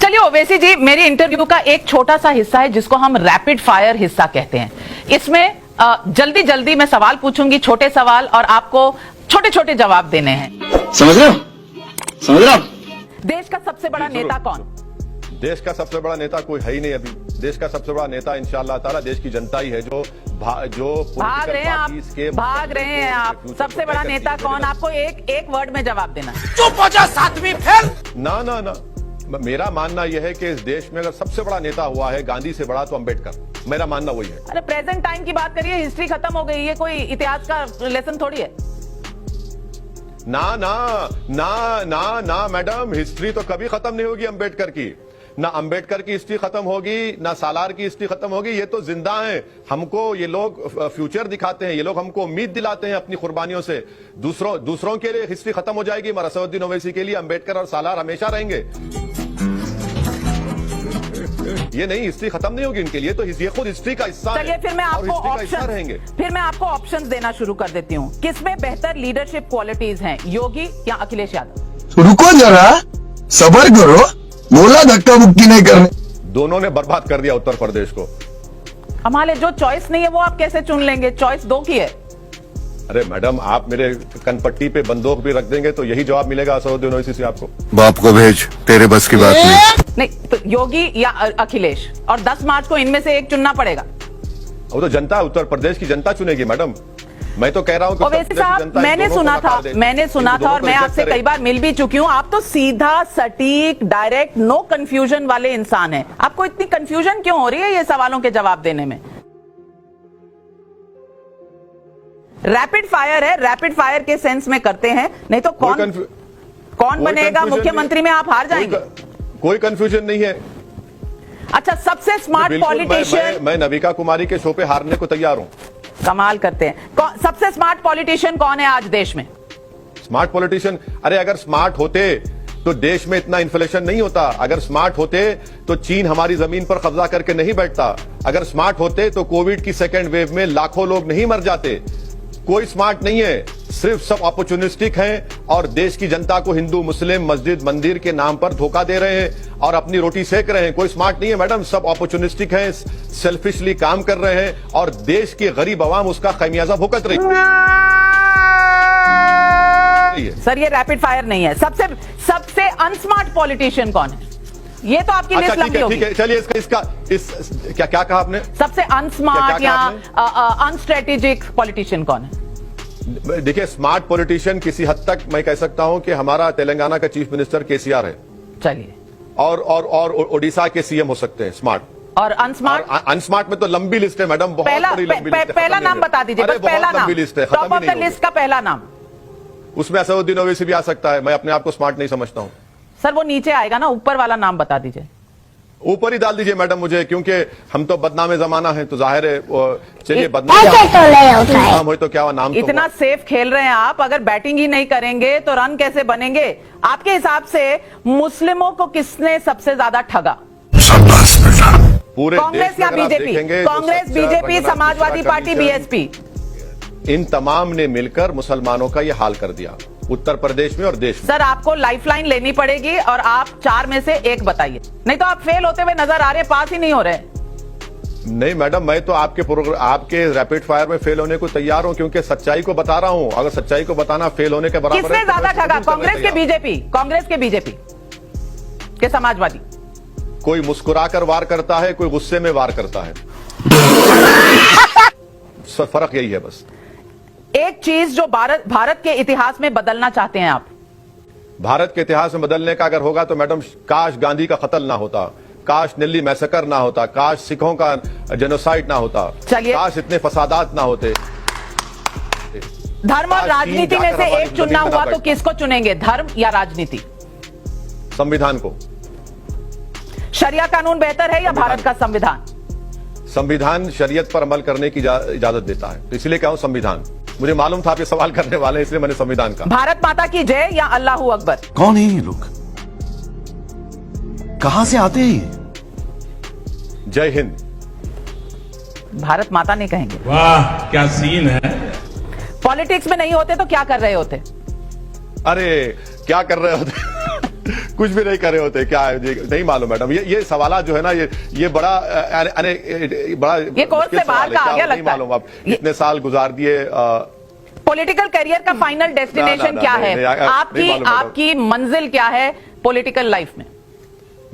चलिए ओवैसी जी, मेरी इंटरव्यू का एक छोटा सा हिस्सा है जिसको हम रैपिड फायर हिस्सा कहते हैं। इसमें जल्दी जल्दी मैं सवाल पूछूंगी, छोटे सवाल, और आपको छोटे छोटे जवाब देने हैं। समझ रहे हो? समझ रहे हो? देश का सबसे बड़ा नेता कौन? देश का सबसे बड़ा नेता कोई है ही नहीं अभी। देश का सबसे बड़ा नेता इंशाअल्लाह ताला देश की जनता ही है, जो भाग रहे हैं आप। सबसे बड़ा नेता कौन? आपको एक वर्ड में जवाब देना। चुप हो जा, सातवीं फेल। ना ना ना, मेरा मानना यह है कि इस देश में अगर सबसे बड़ा नेता हुआ है गांधी से बड़ा तो अंबेडकर। मेरा मानना वही है। अरे प्रेजेंट टाइम की बात करिए, हिस्ट्री खत्म हो गई है, कोई इतिहास का लेसन थोड़ी है। ना ना ना ना ना मैडम, हिस्ट्री तो कभी खत्म नहीं होगी अंबेडकर की। ना अंबेडकर की हिस्ट्री खत्म होगी, ना सालार की हिस्ट्री खत्म होगी। ये तो जिंदा हैं। हमको ये लोग फ्यूचर दिखाते हैं, ये लोग हमको उम्मीद दिलाते हैं अपनी कुर्बानियों से। दूसरों के लिए हिस्ट्री खत्म हो जाएगी, मगर असदुद्दीन ओवैसी के लिए अंबेडकर और सालार हमेशा रहेंगे। ये नहीं, हिस्ट्री खत्म नहीं होगी इनके लिए, तो ये खुद हिस्ट्री का हिस्सा है। चलिए फिर मैं आपको ऑप्शंस देना शुरू कर देती हूँ। किसमें बेहतर लीडरशिप क्वालिटीज हैं, योगी या अखिलेश यादव? रुको जरा, सब्र करो, बोला धक्का मुक्की नहीं करने। दोनों ने बर्बाद कर दिया उत्तर प्रदेश को। हमारे जो चॉइस नहीं है वो आप कैसे चुन लेंगे? चॉइस दो की है। अरे मैडम, आप मेरे कनपट्टी पे बंदूक भी रख देंगे तो यही जवाब मिलेगा असदुद्दीन ओवैसी से आपको। बाप को भेज, तेरे बस की बात नहीं तो योगी या अखिलेश, और 10 मार्च को इनमें से एक चुनना पड़ेगा। वो तो जनता, उत्तर प्रदेश की जनता चुनेगी मैडम। मैं तो कह रहा हूं कि ओवैसी साहब, मैंने सुना था और मैं आपसे कई बार मिल भी चुकी हूं। आप तो सीधा, सटीक, डायरेक्ट, नो कंफ्यूजन वाले इंसान हैं। आपको इतनी कंफ्यूजन क्यों हो रही है ये सवालों के जवाब देने में? रैपिड फायर है, रैपिड फायर के सेंस में करते हैं, नहीं तो कौन बनेगा मुख्यमंत्री में आप हार जाएंगे। कोई कंफ्यूजन नहीं है। अच्छा, सबसे स्मार्ट पॉलिटिशियन? मैं नविका कुमारी के शो पे हारने को तैयार हूं। कमाल करते हैं। सबसे स्मार्ट पॉलिटिशियन कौन है आज देश में? Smart politician? अरे अगर स्मार्ट होते तो देश में इतना इन्फ्लेशन नहीं होता। अगर स्मार्ट होते तो चीन हमारी जमीन पर कब्जा करके नहीं बैठता। अगर स्मार्ट होते तो कोविड की सेकेंड वेव में लाखों लोग नहीं मर जाते। कोई स्मार्ट नहीं है, सिर्फ सब अपॉर्चुनिस्टिक हैं और देश की जनता को हिंदू, मुस्लिम, मस्जिद, मंदिर के नाम पर धोखा दे रहे हैं और अपनी रोटी सेक रहे हैं। कोई स्मार्ट नहीं है मैडम, सब अपॉर्चुनिस्टिक हैं, सेल्फिशली काम कर रहे हैं और देश की गरीब आवाम उसका खमियाजा भुगत रही है। सर, ये रैपिड फायर नहीं है। सबसे अनस्मार्ट पॉलिटिशियन कौन है? ये तो आपकी लिस्ट लंबी होगी। ठीक है, चलिए क्या कहा आपने? सबसे अनस्मार्ट या अनस्ट्रेटेजिक पॉलिटिशियन कौन है? देखिए, स्मार्ट पॉलिटिशियन किसी हद तक मैं कह सकता हूं कि हमारा तेलंगाना का चीफ मिनिस्टर केसीआर है। चलिए, और ओडिशा के सीएम हो सकते हैं स्मार्ट। और अनस्मार्ट में तो लंबी लिस्ट है मैडम, बहुत बड़ी लंबी लिस्ट है। पहला नाम बता दीजिए, बस पहला नाम, टॉप ऑफ द लिस्ट का पहला नाम। उसमें असदुद्दीन ओवैसी भी आ सकता है। मैं अपने आप को स्मार्ट नहीं समझता हूं। सर, वो नीचे आएगा ना, ऊपर वाला नाम बता दीजिए। ऊपर ही डाल दीजिए मैडम मुझे, क्योंकि हम तो बदनाम जमाना है, तो जाहिर है। चलिए, बदनाम हो तो क्या नाम। इतना सेफ खेल रहे हैं आप, अगर बैटिंग ही नहीं करेंगे तो रन कैसे बनेंगे? आपके हिसाब से मुस्लिमों को किसने सबसे ज्यादा ठगा? पूरे कांग्रेस या BJP? Congress, BJP, Samajwadi party, BSP, इन तमाम ने मिलकर मुसलमानों का यह हाल कर दिया उत्तर प्रदेश में और देश में। सर, आपको लाइफलाइन लेनी पड़ेगी और आप 4 में से 1 बताइए, नहीं तो आप फेल होते हुए नजर आ रहे, पास ही नहीं हो रहे। नहीं मैडम, मैं तो आपके रैपिड फायर में फेल होने को तैयार हूं, क्योंकि सच्चाई को बता रहा हूं। अगर सच्चाई को बताना फेल होने के बराबर है। किसने ज्यादा ठगा, कांग्रेस के बीजेपी? कांग्रेस के बीजेपी के समाजवादी? कोई मुस्कुराकर वार करता है, कोई गुस्से में वार करता है। फर्क यही है बस। एक चीज जो भारत के इतिहास में बदलना चाहते हैं आप? भारत के इतिहास में बदलने का अगर होगा तो मैडम, काश गांधी का कत्ल ना होता, काश दिल्ली मैसेकर ना होता, काश सिखों का जेनोसाइड ना होता, काश इतने फसादात ना होते। धर्म और राजनीति में से एक चुनना हुआ तो किसको चुनेंगे, धर्म या राजनीति? संविधान को। शरिया कानून बेहतर है या भारत का संविधान? संविधान शरीयत पर अमल करने की इजाजत देता है, तो इसलिए कहूं संविधान। मुझे मालूम था आप ये सवाल करने वाले हैं, इसलिए मैंने संविधान कहा। भारत माता की जय या अल्लाहू अकबर? कौन है ये लोग, कहां से आते हैं? जय हिंद। भारत माता नहीं कहेंगे। वाह, क्या सीन है। पॉलिटिक्स में नहीं होते तो क्या कर रहे होते? अरे क्या कर रहे होते कुछ भी नहीं कर रहे होते क्या है? नहीं मालूम मैडम, ये सवाल जो है ना, ये बड़ा बड़ा ये कोर्स से बाहर का आ गया नहीं लगता मालूम आप इतने साल गुजार दिए। पॉलिटिकल करियर का फाइनल डेस्टिनेशन क्या है? आपकी मंजिल क्या है पॉलिटिकल लाइफ में?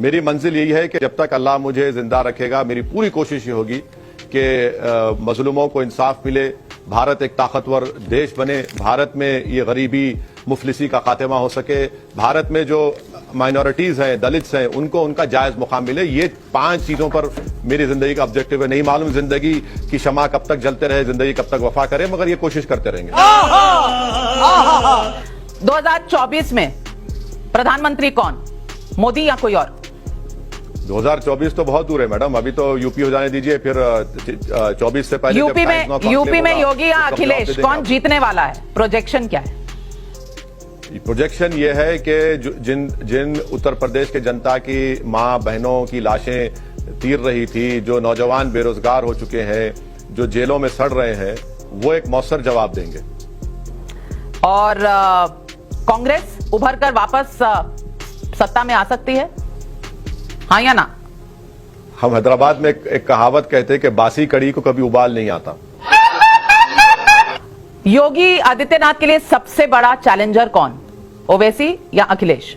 मेरी मंजिल यही है कि जब तक अल्लाह मुझे जिंदा रखेगा, मेरी पूरी कोशिश ये होगी कि मजलूमों को इंसाफ मिले, भारत एक ताकतवर देश बने, भारत में ये गरीबी मुफलिसी का खात्मा हो सके, भारत में जो माइनॉरिटीज हैं, दलित्स हैं, उनको उनका जायज मुकाम मिले। ये 5 चीजों पर मेरी जिंदगी का ऑब्जेक्टिव है। नहीं मालूम जिंदगी की शमा कब तक जलते रहे, जिंदगी कब तक वफा करे, मगर ये कोशिश करते रहेंगे। 2024 में प्रधानमंत्री कौन, मोदी या कोई और? 2024 तो बहुत दूर है मैडम, अभी तो यूपी हो जाने दीजिए, फिर 24 से पहले यूपी में योगी या अखिलेश, कौन जीतने वाला है? प्रोजेक्शन क्या है? प्रोजेक्शन ये है कि जिन उत्तर प्रदेश के जनता की मां बहनों की लाशें तीर रही थी, जो नौजवान बेरोजगार हो चुके हैं, जो जेलों में सड़ रहे हैं, वो एक मौसर जवाब देंगे। और कांग्रेस उभर कर वापस सत्ता में आ सकती है, हाँ या ना? हम हैदराबाद में एक कहावत कहते हैं कि बासी कड़ी को कभी उबाल नहीं आता। योगी आदित्यनाथ के लिए सबसे बड़ा चैलेंजर कौन, ओवैसी या अखिलेश?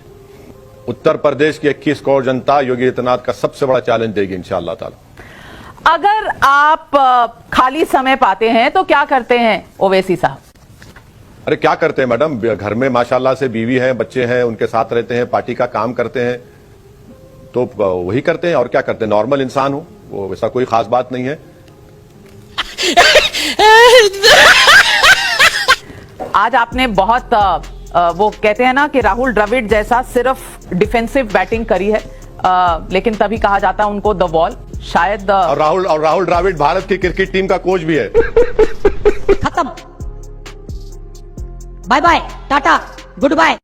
उत्तर प्रदेश की 21 करोड़ जनता योगी आदित्यनाथ का सबसे बड़ा चैलेंज देगी इंशाअल्लाह ताला। अगर आप खाली समय पाते हैं तो क्या करते हैं ओवैसी साहब? अरे क्या करते हैं मैडम, घर में माशाल्लाह से बीवी है, बच्चे हैं, उनके साथ रहते हैं, पार्टी का काम करते हैं, तो वही करते हैं। और क्या करते हैं, नॉर्मल इंसान हूं, वो वैसा कोई खास बात नहीं है। आज आपने बहुत वो कहते हैं ना कि राहुल द्रविड़ जैसा सिर्फ डिफेंसिव बैटिंग करी है, लेकिन तभी कहा जाता है उनको द वॉल, शायद। और राहुल द्रविड़ भारत की क्रिकेट टीम का कोच भी है। खत्म, bye bye, tata, good bye.